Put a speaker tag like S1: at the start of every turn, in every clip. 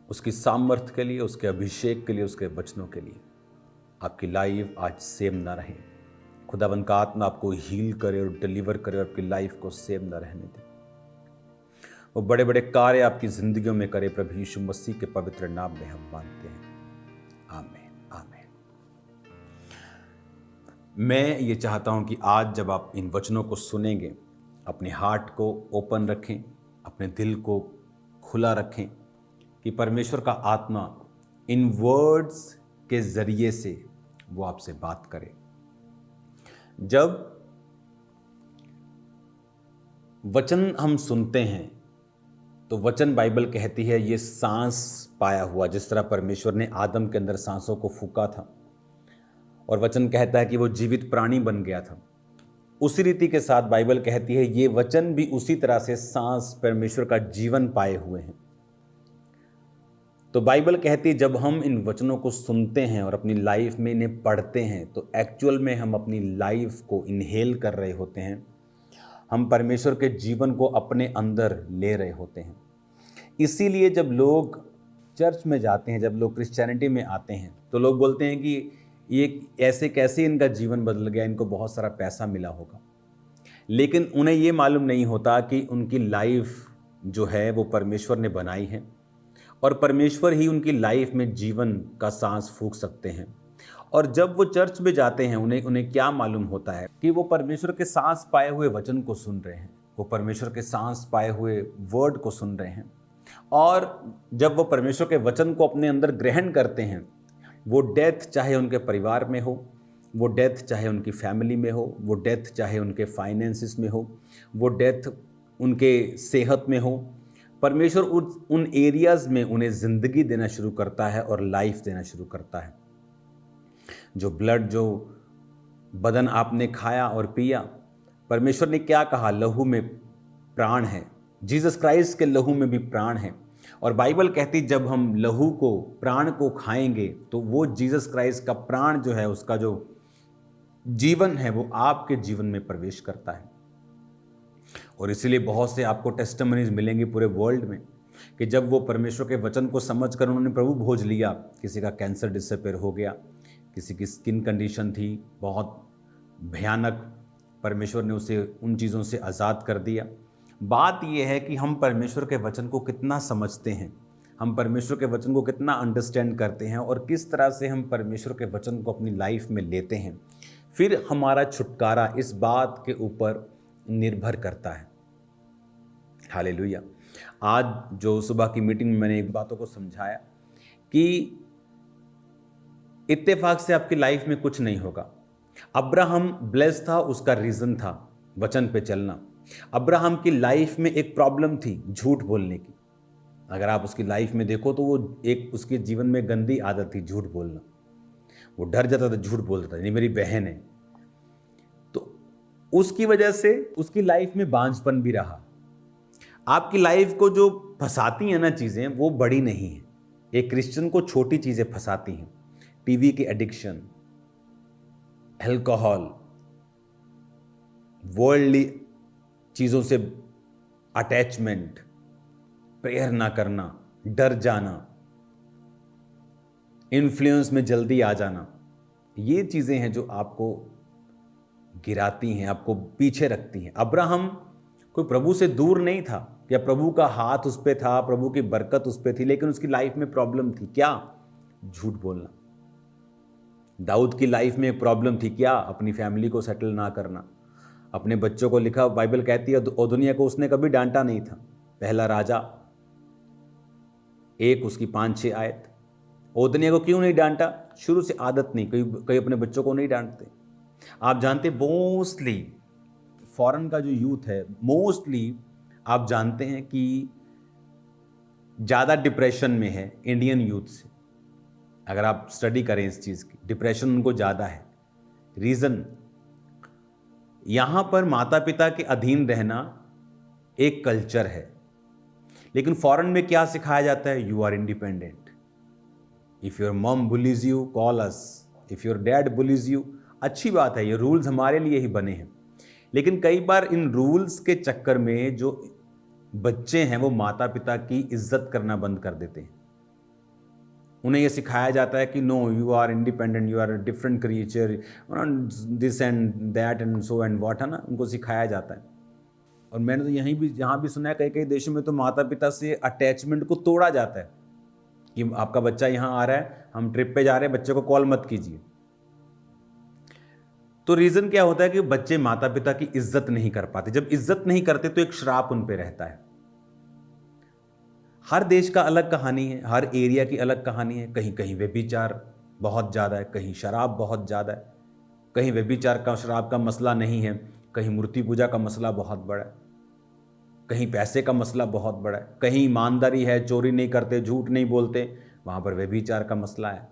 S1: उसकी सामर्थ्य के लिए, उसके अभिषेक के लिए, उसके वचनों के लिए आपकी लाइफ आज सेम ना रहे। खुदावंद का आत्मा आपको हील करे और डिलीवर करे और आपकी लाइफ को सेम ना रहने दे। वो बड़े बड़े कार्य आपकी जिंदगियों में करे। प्रभु यीशु मसीह के पवित्र नाम में हम मांगते हैं, आमीन आमीन। मैं ये चाहता हूं कि आज जब आप इन वचनों को सुनेंगे, अपने हार्ट को ओपन रखें, अपने दिल को खुला रखें कि परमेश्वर का आत्मा इन वर्ड्स के जरिए से वो आपसे बात करे। जब वचन हम सुनते हैं तो वचन, बाइबल कहती है, ये सांस पाया हुआ, जिस तरह परमेश्वर ने आदम के अंदर सांसों को फूका था और वचन कहता है कि वो जीवित प्राणी बन गया था, उसी रीति के साथ बाइबल कहती है ये वचन भी उसी तरह से सांस, परमेश्वर का जीवन पाए हुए हैं। तो बाइबल कहती है जब हम इन वचनों को सुनते हैं और अपनी लाइफ में इन्हें पढ़ते हैं तो एक्चुअल में हम अपनी लाइफ को इनहेल कर रहे होते हैं, हम परमेश्वर के जीवन को अपने अंदर ले रहे होते हैं। इसीलिए जब लोग चर्च में जाते हैं, जब लोग क्रिश्चियनिटी में आते हैं तो लोग बोलते हैं कि ये ऐसे कैसे इनका जीवन बदल गया, इनको बहुत सारा पैसा मिला होगा। लेकिन उन्हें ये मालूम नहीं होता कि उनकी लाइफ जो है वो परमेश्वर ने बनाई है और परमेश्वर ही उनकी लाइफ में जीवन का सांस फूंक सकते हैं। और जब वो चर्च में जाते हैं उन्हें क्या मालूम होता है कि वो परमेश्वर के सांस पाए हुए वचन को सुन रहे हैं, वो परमेश्वर के सांस पाए हुए वर्ड को सुन रहे हैं। और जब वो परमेश्वर के वचन को अपने अंदर ग्रहण करते हैं, वो डेथ चाहे उनके परिवार में हो, वो डेथ चाहे उनकी फैमिली में हो, वो डेथ चाहे उनके फाइनेंसिस में हो, वो डेथ उनके सेहत में हो, परमेश्वर उन एरियाज में उन्हें ज़िंदगी देना शुरू करता है और लाइफ देना शुरू करता है। जो ब्लड, जो बदन आपने खाया और पिया, परमेश्वर ने क्या कहा, लहू में प्राण है। जीसस क्राइस्ट के लहू में भी प्राण है। और बाइबल कहती जब हम लहू को, प्राण को खाएंगे तो वो जीसस क्राइस्ट का प्राण जो है, उसका जो जीवन है वो आपके जीवन में प्रवेश करता है। और इसीलिए बहुत से आपको टेस्टिमनीज मिलेंगे पूरे वर्ल्ड में कि जब वो परमेश्वर के वचन को समझकर उन्होंने प्रभु भोज लिया, किसी का कैंसर डिसअपीयर हो गया, किसी की स्किन कंडीशन थी बहुत भयानक, परमेश्वर ने उसे उन चीज़ों से आज़ाद कर दिया। बात यह है कि हम परमेश्वर के वचन को कितना समझते हैं, हम परमेश्वर के वचन को कितना अंडरस्टैंड करते हैं और किस तरह से हम परमेश्वर के वचन को अपनी लाइफ में लेते हैं, फिर हमारा छुटकारा इस बात के ऊपर निर्भर करता है। हालेलुया। आज जो सुबह की मीटिंग में मैंने एक बातों को समझाया कि इत्तेफाक से आपकी लाइफ में कुछ नहीं होगा। अब्राहम ब्लेस्ड था, उसका रीज़न था वचन पे चलना। अब्राहम की लाइफ में एक प्रॉब्लम थी, झूठ बोलने की। अगर आप उसकी लाइफ में देखो तो वो एक उसके जीवन में गंदी आदत थी, झूठ बोलना। वो डर जाता था, झूठ बोलता था, ये मेरी बहन है। तो उसकी वजह से उसकी लाइफ में बांझपन भी रहा। आपकी लाइफ को जो फंसाती हैं ना चीज़ें, वो बड़ी नहीं है। एक क्रिश्चियन को छोटी चीज़ें फंसाती हैं, टीवी की एडिक्शन, अल्कोहल, वर्ल्डली चीज़ों से अटैचमेंट, प्रेयर ना करना, डर जाना, इन्फ्लुएंस में जल्दी आ जाना, ये चीज़ें हैं जो आपको गिराती हैं, आपको पीछे रखती हैं। अब्राहम कोई प्रभु से दूर नहीं था या प्रभु का हाथ उस पर था, प्रभु की बरकत उस पर थी, लेकिन उसकी लाइफ में प्रॉब्लम थी। क्या? झूठ बोलना। दाऊद की लाइफ में प्रॉब्लम थी क्या? अपनी फैमिली को सेटल ना करना, अपने बच्चों को। लिखा बाइबल कहती है ओदनिया को उसने कभी डांटा नहीं था। पहला राजा 1 उसकी 5-6 आयत। ओदनिया को क्यों नहीं डांटा? शुरू से आदत नहीं, कई अपने बच्चों को नहीं डांटते। आप जानते मोस्टली फॉरेन का जो यूथ है, मोस्टली आप जानते हैं कि ज़्यादा डिप्रेशन में है इंडियन यूथ से। अगर आप स्टडी करें इस चीज़ की, डिप्रेशन उनको ज़्यादा है। रीज़न, यहाँ पर माता पिता के अधीन रहना एक कल्चर है, लेकिन फॉरेन में क्या सिखाया जाता है? You are independent. If your mom bullies you, call us. If your dad bullies you, अच्छी बात है, ये रूल्स हमारे लिए ही बने हैं। लेकिन कई बार इन रूल्स के चक्कर में जो बच्चे हैं वो माता पिता की इज्जत करना बंद कर देते हैं। उन्हें ये सिखाया जाता है कि no, you are independent, you are different creature, this and that and so and what, है ना, उनको सिखाया जाता है। और मैंने तो यहाँ भी सुना है कई कई देशों में तो माता पिता से अटैचमेंट को तोड़ा जाता है कि आपका बच्चा यहाँ आ रहा है, हम ट्रिप पे जा रहे हैं, बच्चे को कॉल मत कीजिए। तो रीजन क्या होता है कि बच्चे माता पिता की इज्जत नहीं कर पाते। जब इज्जत नहीं करते तो एक श्राप उन पे रहता है। हर देश का अलग कहानी है, हर एरिया की अलग कहानी है। कहीं कहीं व्यभिचार बहुत ज़्यादा है, कहीं शराब बहुत ज़्यादा है, कहीं व्यभिचार का शराब का मसला नहीं है, कहीं मूर्ति पूजा का मसला बहुत बड़ा है, कहीं पैसे का मसला बहुत बड़ा है, कहीं ईमानदारी है, चोरी नहीं करते, झूठ नहीं बोलते, वहाँ पर व्यभिचार का मसला है।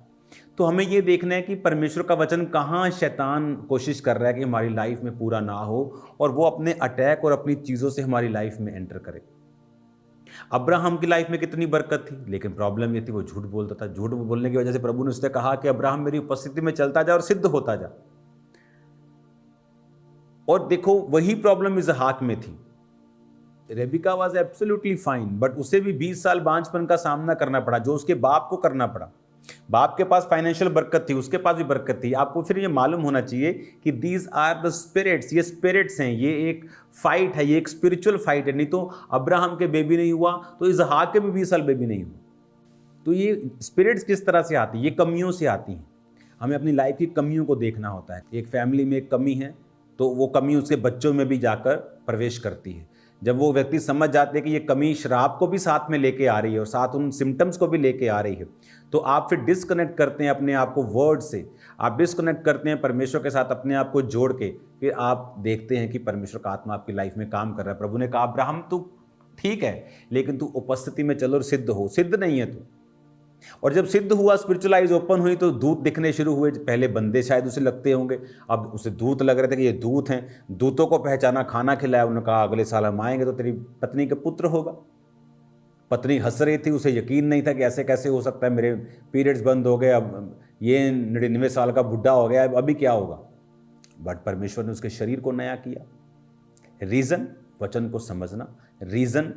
S1: तो हमें ये देखना है कि परमेश्वर का वचन कहाँ शैतान कोशिश कर रहा है कि हमारी लाइफ में पूरा ना हो और वो अपने अटैक और अपनी चीज़ों से हमारी लाइफ में एंटर करे। अब्राहम की लाइफ में कितनी बरकत थी, लेकिन प्रॉब्लम ये थी वो झूठ बोलता था। झूठ बोलने की वजह से प्रभु ने उससे कहा कि अब्राहम मेरी उपस्थिति में चलता जा और सिद्ध होता जा। और देखो वही प्रॉब्लम इसहाक में थी। Rebecca was absolutely fine, but उसे भी 20 साल बांझपन का सामना करना पड़ा, जो उसके बाप को करना पड़ा। बाप के पास फाइनेंशियल बरकत थी, उसके पास भी बरकत थी। आपको फिर ये मालूम होना चाहिए कि दीज आर द स्पिरिट्स, ये स्पिरिट्स हैं, ये एक फाइट है, ये एक स्पिरिचुअल फाइट है। नहीं तो अब्राहम के बेबी नहीं हुआ तो इसहाक के भी 20 साल बेबी नहीं हुआ। तो ये स्पिरिट्स किस तरह से आती है? ये कमियों से आती हैं। हमें अपनी लाइफ की कमियों को देखना होता है। एक फैमिली में एक कमी है तो वो कमी उसके बच्चों में भी जाकर प्रवेश करती है। जब वो व्यक्ति समझ जाते हैं कि ये कमी शराब को भी साथ में लेके आ रही है और साथ उन सिम्टम्स को भी लेके आ रही है, तो आप फिर डिस्कनेक्ट करते हैं अपने आप को वर्ड से, आप डिस्कनेक्ट करते हैं परमेश्वर के साथ अपने आप को जोड़ के। फिर आप देखते हैं कि परमेश्वर का आत्मा आपकी लाइफ में काम कर रहा है। प्रभु ने कहा अब्राहम तू ठीक है, लेकिन तू उपस्थिति में चलो और सिद्ध हो। सिद्ध नहीं है तू। और जब सिद्ध हुआ, स्पिरिचुअल आइज ओपन हुई, तो दूत दिखने शुरू हुए। पहले बंदे शायद उसे लगते होंगे, अब उसे दूत लग रहे थे कि ये दूत हैं। दूतों को पहचाना, खाना खिलाया, उन्होंने कहा अगले साल हम आएंगे तो तेरी पत्नी के पुत्र होगा। पत्नी हंस रही थी, उसे यकीन नहीं था कि ऐसे कैसे हो सकता है, मेरे पीरियड्स बंद हो गए, अब ये 99 साल का बुढ़ा हो गया, अभी क्या होगा। बट परमेश्वर ने उसके शरीर को नया किया। रीज़न वचन को समझना। रीज़न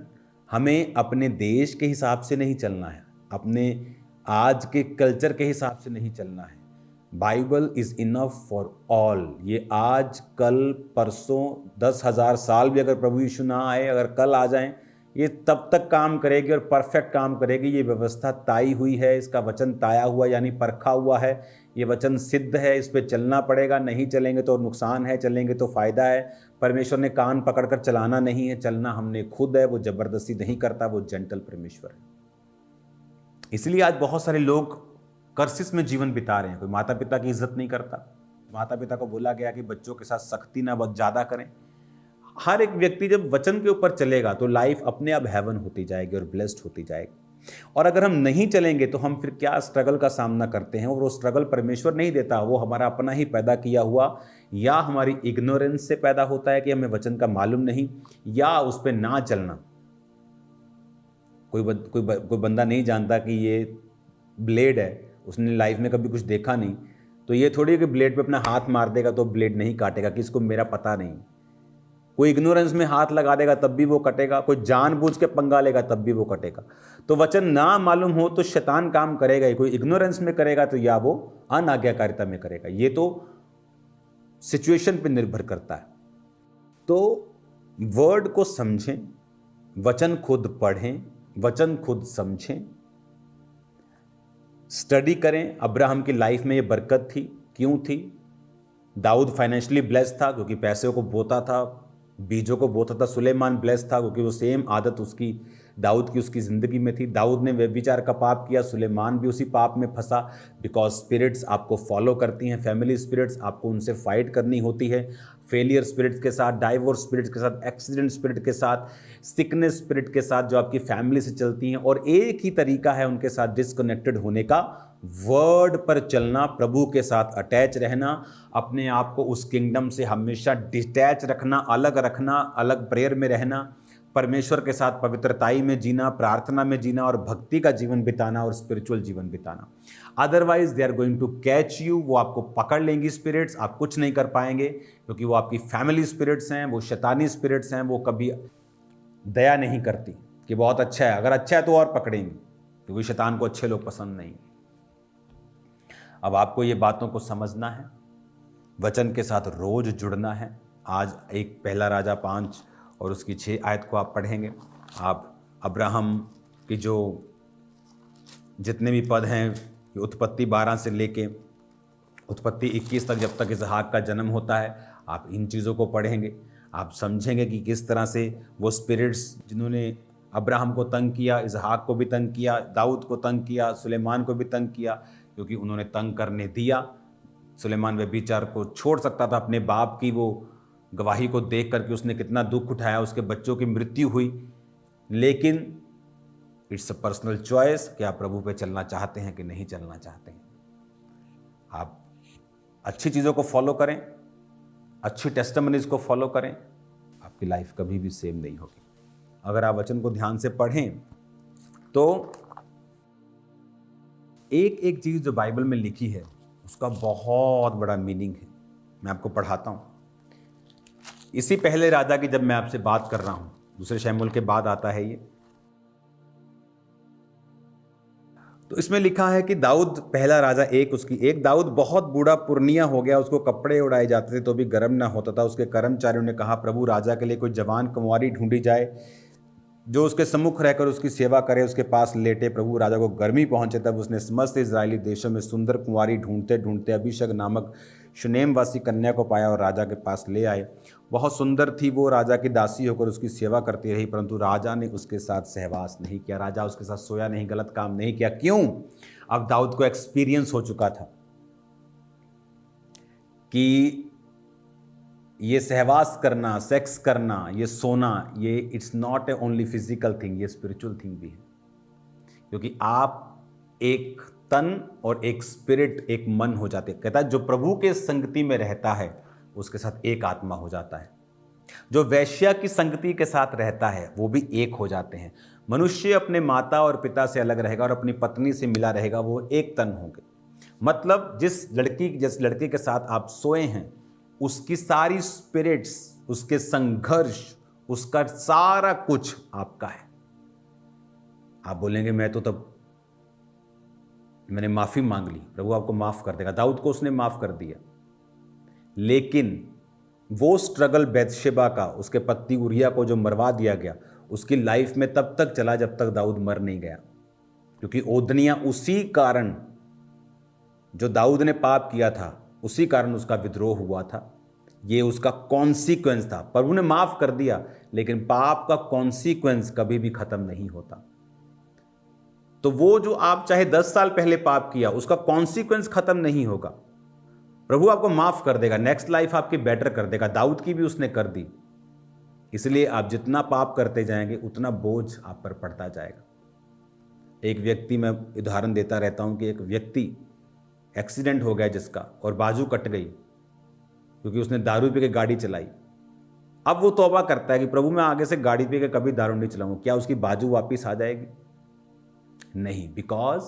S1: हमें अपने देश के हिसाब से नहीं चलना है, अपने आज के कल्चर के हिसाब से नहीं चलना है। Bible is enough for all. ये आज कल परसों 10,000 साल भी अगर प्रभु यीशु ना आए, अगर कल आ जाएं, ये तब तक काम करेगी और परफेक्ट काम करेगी। ये व्यवस्था ताई हुई है, इसका वचन ताया हुआ यानी परखा हुआ है। ये वचन सिद्ध है, इस पर चलना पड़ेगा। नहीं चलेंगे तो नुकसान है, चलेंगे तो फ़ायदा है। परमेश्वर ने कान पकड़कर चलाना नहीं है, चलना हमने खुद है। वो ज़बरदस्ती नहीं करता, वो जेंटल परमेश्वर है। इसलिए आज बहुत सारे लोग कर्सिस में जीवन बिता रहे हैं। कोई माता पिता की इज्जत नहीं करता। माता पिता को बोला गया कि बच्चों के साथ सख्ती ना बहुत ज़्यादा करें। हर एक व्यक्ति जब वचन के ऊपर चलेगा तो लाइफ अपने आप हेवन होती जाएगी और ब्लेस्ड होती जाएगी। और अगर हम नहीं चलेंगे तो हम फिर क्या स्ट्रगल का सामना करते हैं, और वो स्ट्रगल परमेश्वर नहीं देता, वो हमारा अपना ही पैदा किया हुआ, या हमारी इग्नोरेंस से पैदा होता है कि हमें वचन का मालूम नहीं, या उस पर ना चलना। कोई बंदा नहीं जानता कि ये ब्लेड है, उसने लाइफ में कभी कुछ देखा नहीं, तो ये थोड़ी कि ब्लेड पे अपना हाथ मार देगा तो ब्लेड नहीं काटेगा कि इसको मेरा पता नहीं। कोई इग्नोरेंस में हाथ लगा देगा तब भी वो कटेगा, कोई जानबूझ के पंगा लेगा तब भी वो कटेगा। तो वचन ना मालूम हो तो शैतान काम करेगा ही। कोई इग्नोरेंस में करेगा तो या वो अनाज्ञाकारिता में करेगा। ये तो सिचुएशन पे निर्भर करता है। तो वर्ड को समझें, वचन खुद पढ़ें, वचन खुद समझें, स्टडी करें। अब्राहम की लाइफ में ये बरकत थी, क्यों थी? दाऊद फाइनेंशियली ब्लेस्ड था क्योंकि पैसों को बोता था, बीजों को बोता था। सुलेमान ब्लेस्ड था क्योंकि वो सेम आदत उसकी दाऊद की उसकी ज़िंदगी में थी। दाऊद ने व्यभिचार का पाप किया, सुलेमान भी उसी पाप में फंसा। बिकॉज स्पिरिट्स आपको फॉलो करती हैं, फैमिली स्पिरिट्स, आपको उनसे फाइट करनी होती है। फेलियर स्पिरिट्स के साथ, डाइवोर्स स्पिरिट्स के साथ, एक्सीडेंट स्पिरिट के साथ, सिकनेस स्पिरिट के साथ जो आपकी फैमिली से चलती हैं। और एक ही तरीका है उनके साथ डिस्कनेक्टेड होने का, वर्ड पर चलना, प्रभु के साथ अटैच रहना, अपने आप को उस किंगडम से हमेशा डिटैच रखना, अलग रखना, अलग प्रेयर में रहना, परमेश्वर के साथ पवित्रताई में जीना, प्रार्थना में जीना और भक्ति का जीवन बिताना और स्पिरिचुअल जीवन बिताना। Otherwise they are going to catch you. वो आपको पकड़ लेंगी स्पिरिट्स, आप कुछ नहीं कर पाएंगे क्योंकि वो आपकी फैमिली स्पिरिट्स हैं, वो शैतानी स्पिरिट्स हैं। वो कभी दया नहीं करती कि बहुत अच्छा है, अगर अच्छा है तो और पकड़ेंगे, क्योंकि शैतान को अच्छे लोग पसंद नहीं। अब आपको ये बातों को समझना है, वचन के साथ रोज जुड़ना है। आज एक पहला राजा 5 और उसकी 6 आयत को आप पढ़ेंगे। आप अब्राहम की जो जितने भी पद हैं, उत्पत्ति 12 से लेके उत्पत्ति 21 तक, जब तक इसहाक का जन्म होता है, आप इन चीज़ों को पढ़ेंगे। आप समझेंगे कि किस तरह से वो स्पिरिट्स जिन्होंने अब्राहम को तंग किया, इसहाक को भी तंग किया, दाऊद को तंग किया, सुलेमान को भी तंग किया, क्योंकि उन्होंने तंग करने दिया। सुलेमान व्यभिचार को छोड़ सकता था, अपने बाप की वो गवाही को देख करके उसने कितना दुख उठाया, उसके बच्चों की मृत्यु हुई। लेकिन इट्स अ पर्सनल चॉइस कि आप प्रभु पे चलना चाहते हैं कि नहीं चलना चाहते हैं। आप अच्छी चीज़ों को फॉलो करें, अच्छी टेस्टिमनीज को फॉलो करें, आपकी लाइफ कभी भी सेम नहीं होगी। अगर आप वचन को ध्यान से पढ़ें तो एक एक चीज़ जो बाइबल में लिखी है उसका बहुत बड़ा मीनिंग है। मैं आपको पढ़ाता हूँ। इसी पहले राजा की जब मैं आपसे बात कर रहा हूँ, दूसरे शमूएल के बाद आता है ये, तो इसमें लिखा है कि दाऊद, पहला राजा 1 उसकी 1, दाऊद बहुत बूढ़ा पुरनिया हो गया, उसको कपड़े उड़ाए जाते थे तो भी गर्म ना होता था। उसके कर्मचारियों ने कहा, प्रभु राजा के लिए कोई जवान कुंवारी ढूंढी जाए जो उसके सम्मुख रहकर उसकी सेवा करे, उसके पास लेटे। प्रभु राजा को गर्मी पहुंचे तब उसने समस्त इजरायली देशों में सुंदर कुंवारी ढूंढते ढूंढते अभिषेक नामक शुनेमवासी कन्या को पाया और राजा के पास ले आए। बहुत सुंदर थी वो, राजा की दासी होकर उसकी सेवा करती रही, परंतु राजा ने उसके साथ सहवास नहीं किया, राजा उसके साथ सोया नहीं, गलत काम नहीं किया। क्यों? अब दाऊद को एक्सपीरियंस हो चुका था कि ये सहवास करना, सेक्स करना, ये सोना, ये it's not A only physical thing, ये स्पिरिचुअल थिंग भी है। क्योंकि आप एक तन और एक स्पिरिट, एक मन हो जाते। कहता है जो प्रभु के संगति में रहता है उसके साथ एक आत्मा हो जाता है। जो वैश्या की संगति के साथ रहता है वो भी एक हो जाते हैं। मनुष्य अपने माता और पिता से अलग रहेगा और अपनी पत्नी से मिला रहेगा, वो एक तन होंगे। मतलब जिस लड़के के साथ आप सोए हैं उसकी सारी स्पिरिट्स, उसके संघर्ष, उसका सारा कुछ आपका है। आप बोलेंगे मैं तो तब मैंने माफी मांग ली, प्रभु आपको माफ कर देगा। दाऊद को उसने माफ कर दिया, लेकिन वो स्ट्रगल बैतशेबा का, उसके पति उरिया को जो मरवा दिया गया, उसकी लाइफ में तब तक चला जब तक दाऊद मर नहीं गया। क्योंकि ओदनिया उसी कारण, जो दाऊद ने पाप किया था उसी कारण उसका विद्रोह हुआ था। ये उसका कॉन्सिक्वेंस था। प्रभु ने माफ कर दिया, लेकिन पाप का कॉन्सिक्वेंस कभी भी खत्म नहीं होता। तो वो जो आप चाहे 10 साल पहले पाप किया, उसका कॉन्सिक्वेंस खत्म नहीं होगा। प्रभु आपको माफ कर देगा, नेक्स्ट लाइफ आपकी बेटर कर देगा। दाऊद की भी उसने कर दी। इसलिए आप जितना पाप करते जाएंगे उतना बोझ आप पर पड़ता जाएगा। एक व्यक्ति, मैं उदाहरण देता रहता हूं कि एक व्यक्ति एक्सीडेंट हो गया जिसका, और बाजू कट गई क्योंकि उसने दारू पी के गाड़ी चलाई। अब वो तौबा करता है कि प्रभु मैं आगे से गाड़ी पी के कभी दारू नहीं चलाऊंगा। क्या उसकी बाजू वापिस आ जाएगी? नहीं, because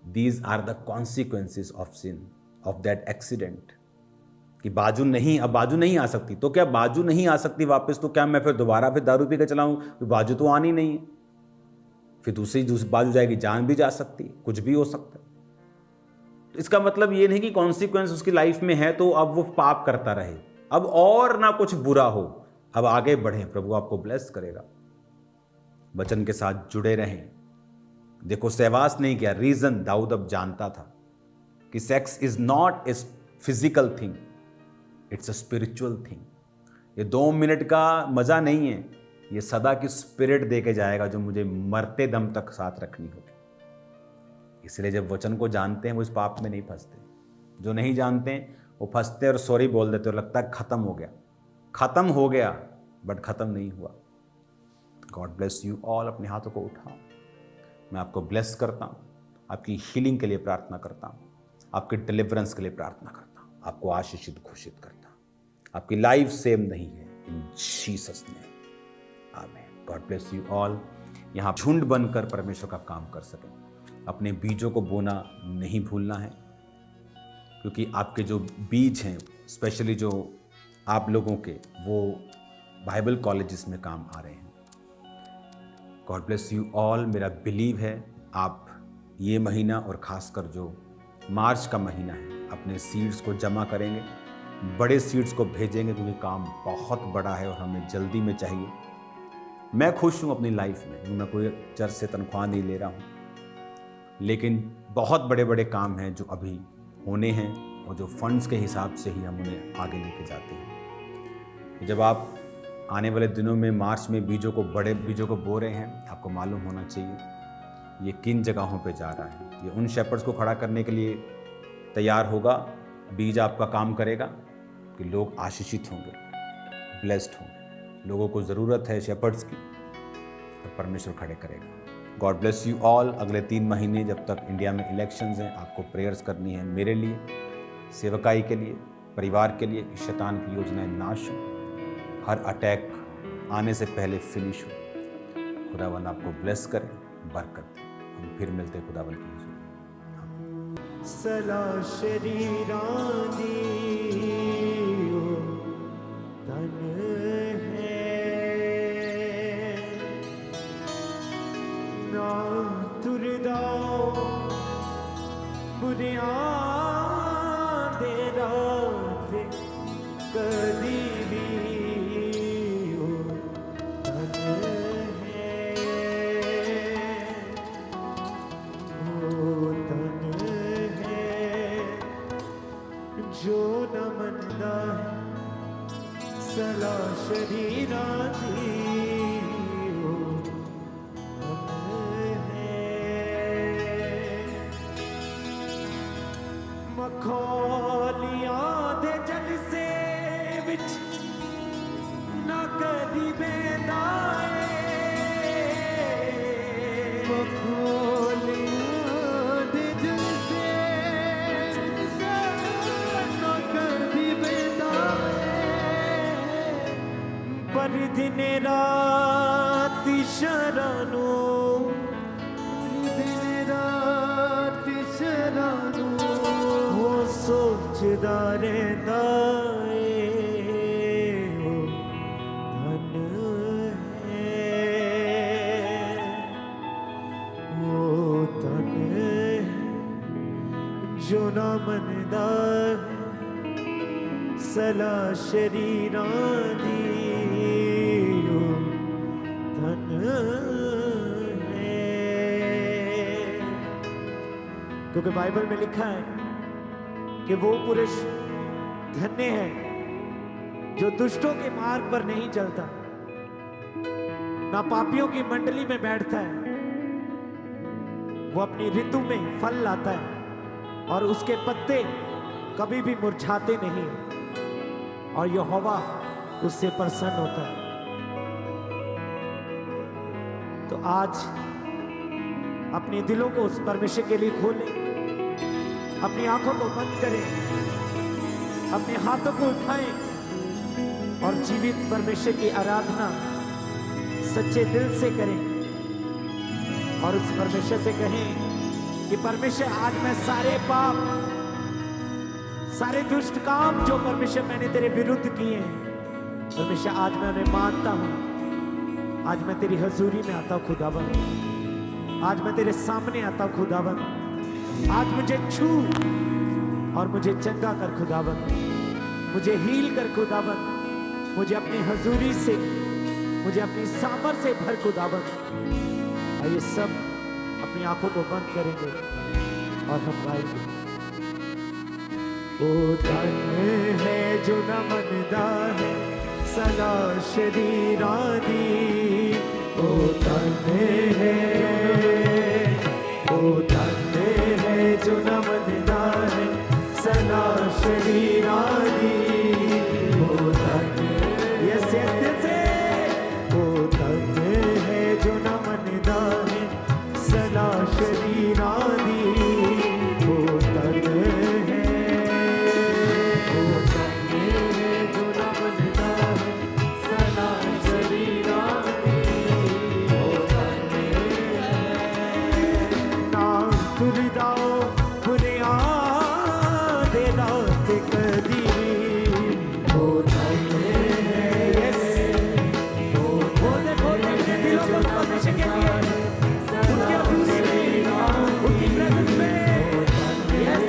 S1: these are the consequences of sin, of that accident. कि बाजू नहीं, अब बाजू नहीं आ सकती, तो क्या बाजू नहीं आ सकती वापस, तो क्या मैं फिर दोबारा फिर दारू पी के चलाऊं? बाजू तो आनी नहीं है, फिर दूसरी बाजू जाएगी, जान भी जा सकती, कुछ भी हो सकता है। तो इसका मतलब ये नहीं कि कॉन्सिक्वेंस उसकी लाइफ में है तो अब वो पाप करता रहे, अब और ना कुछ बुरा हो, अब आगे बढ़े, प्रभु आपको ब्लेस करेगा। वचन के साथ जुड़े रहें। देखो, सहवास नहीं किया, रीजन दाऊद अब जानता था कि sex is not a physical thing, it's a spiritual thing. ये 2 मिनट का मजा नहीं है, ये सदा की स्पिरिट दे के जाएगा जो मुझे मरते दम तक साथ रखनी होगी। इसलिए जब वचन को जानते हैं वो इस पाप में नहीं फंसते। जो नहीं जानते हैं वो फंसते और सॉरी बोल देते और लगता है खत्म हो गया, खत्म हो गया, बट खत्म नहीं हुआ। God bless you all. अपने हाथों को उठाओ। मैं आपको ब्लेस करता हूँ, आपकी हीलिंग के लिए प्रार्थना करता हूँ, आपके डिलीवरेंस के लिए प्रार्थना करता हूँ, आपको आशीषित घोषित करता हूँ। आपकी लाइफ सेम नहीं है, इन जीसस नेम, आमीन। God bless you all. यहाँ झुंड बनकर परमेश्वर का काम कर सकें। अपने बीजों को बोना नहीं भूलना है, क्योंकि आपके जो बीज हैं, स्पेशली जो आप लोगों के, वो बाइबल कॉलेजेस में काम आ रहे हैं। God bless you all. मेरा बिलीव है आप ये महीना और ख़ासकर जो मार्च का महीना है, अपने सीड्स को जमा करेंगे, बड़े सीड्स को भेजेंगे क्योंकि काम बहुत बड़ा है और हमें जल्दी में चाहिए। मैं खुश हूँ अपनी लाइफ में, मैं कोई चर्च से तनख्वाह नहीं ले रहा हूँ, लेकिन बहुत बड़े बड़े काम हैं जो अभी होने हैं और जो फंड्स के हिसाब से ही हम उन्हें आगे लेके जाते हैं। जब आप आने वाले दिनों में मार्च में बड़े बीजों को बो रहे हैं, आपको मालूम होना चाहिए ये किन जगहों पे जा रहा है। ये उन शेपर्ड्स को खड़ा करने के लिए तैयार होगा, बीज आपका काम करेगा कि लोग आशीषित होंगे, ब्लेस्ड होंगे। लोगों को ज़रूरत है शेपर्ड्स की और परमेश्वर खड़े करेगा। God bless you all. अगले 3 महीने जब तक इंडिया में इलेक्शंस हैं, आपको प्रेयर्स करनी है मेरे लिए, सेवकाई के लिए, परिवार के लिए कि शैतान की योजनाएं नाश हो, हर अटैक आने से पहले फिनिश हो। खुदावंद आपको ब्लेस करे, बरकत दे। हम फिर मिलते हैं खुदावंद की हुजूर में।
S2: सला शरीरां दी ओ तन है ना तुरदा बुरियां दे रात कदी भी जो न मनदा है सला शरीरां दी ओ मखौलियां दे जलसे विच ना कदी बेंदा दिन रात शरानो वो सोचदा रहंदा ओ धन है वो धन जो ना मनदा सला शरीरां दी क्योंकि बाइबल में लिखा है कि वो पुरुष धन्य है जो दुष्टों के मार्ग पर नहीं चलता, ना पापियों की मंडली में बैठता है। वो अपनी ऋतु में फल लाता है और उसके पत्ते कभी भी मुरझाते नहीं, और यहोवा उससे प्रसन्न होता है। तो आज अपने दिलों को उस परमेश्वर के लिए खोलें, अपनी आंखों को बंद करें, अपने हाथों को उठाएं और जीवित परमेश्वर की आराधना सच्चे दिल से करें और उस परमेश्वर से कहें कि परमेश्वर आज मैं सारे पाप, सारे दुष्ट काम जो परमेश्वर मैंने तेरे विरुद्ध किए हैं, परमेश्वर आज मैं उन्हें मानता हूं। आज मैं तेरी हजूरी में आता हूं खुदाबंद, आज मैं तेरे सामने आता हूं खुदाबंद। आज मुझे छू और मुझे चंगा कर खुदाबंद, मुझे हील कर खुदाबंद, मुझे अपनी हजूरी से, मुझे अपनी सामर्थ से भर खुदाबंद। आइए सब अपनी आंखों को बंद करेंगे और हम गाएंगे। ओ धन है जो न मनदा है सदा शरीरां दी, ओ धन है, ओ धन है जो न मनदा है सदा शरीरां दी, ओ धन, यस यस दिल से, ओ धन है जो न मनदा है सदा शरीरां दी, ओ धन है, ओ धन है जो न मनदा है सदा शरीरां दी, ओ धन है, ना तुरदा बुरियां दे रात कदी, ओ धन है, यस, बोलते बोलते अपने दिलों को परमेश्वर के लिए, उसके हजूरी में, उसकी प्रेजेंस में, यस।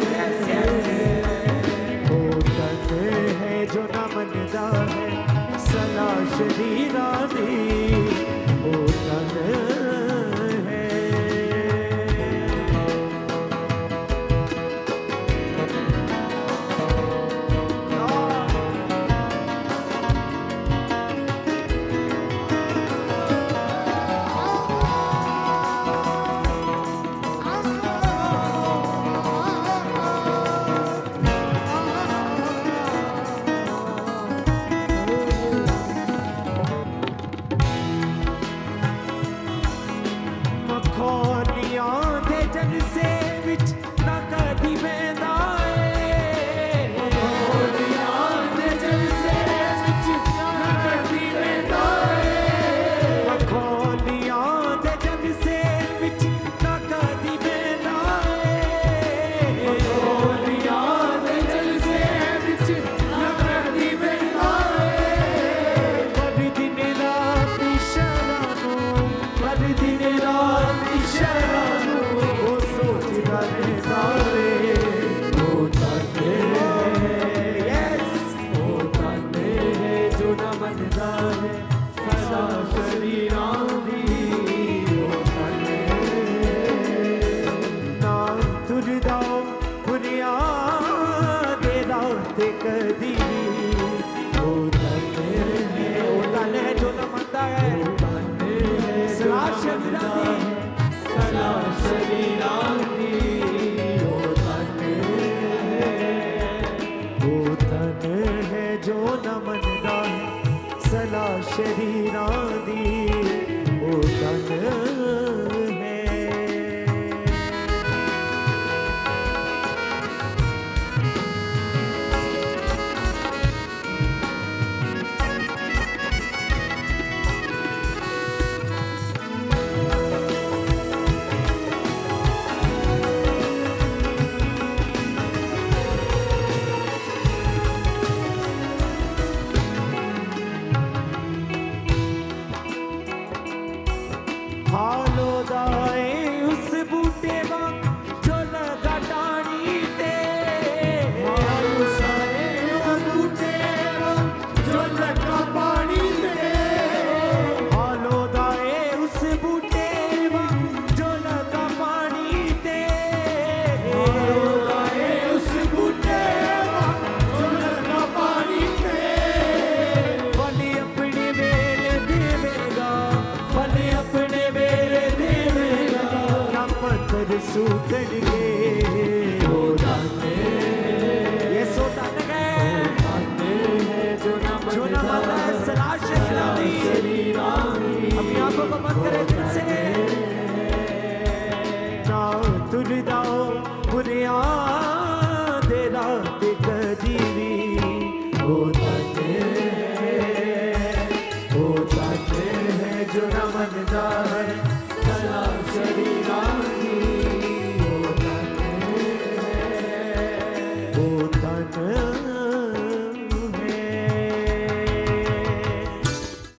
S2: सूखणगे ये सोतान गए जो न मरना है सदा शरीरानी अपनी आंखों को बंद करें दिल से जाओ तुर जाओ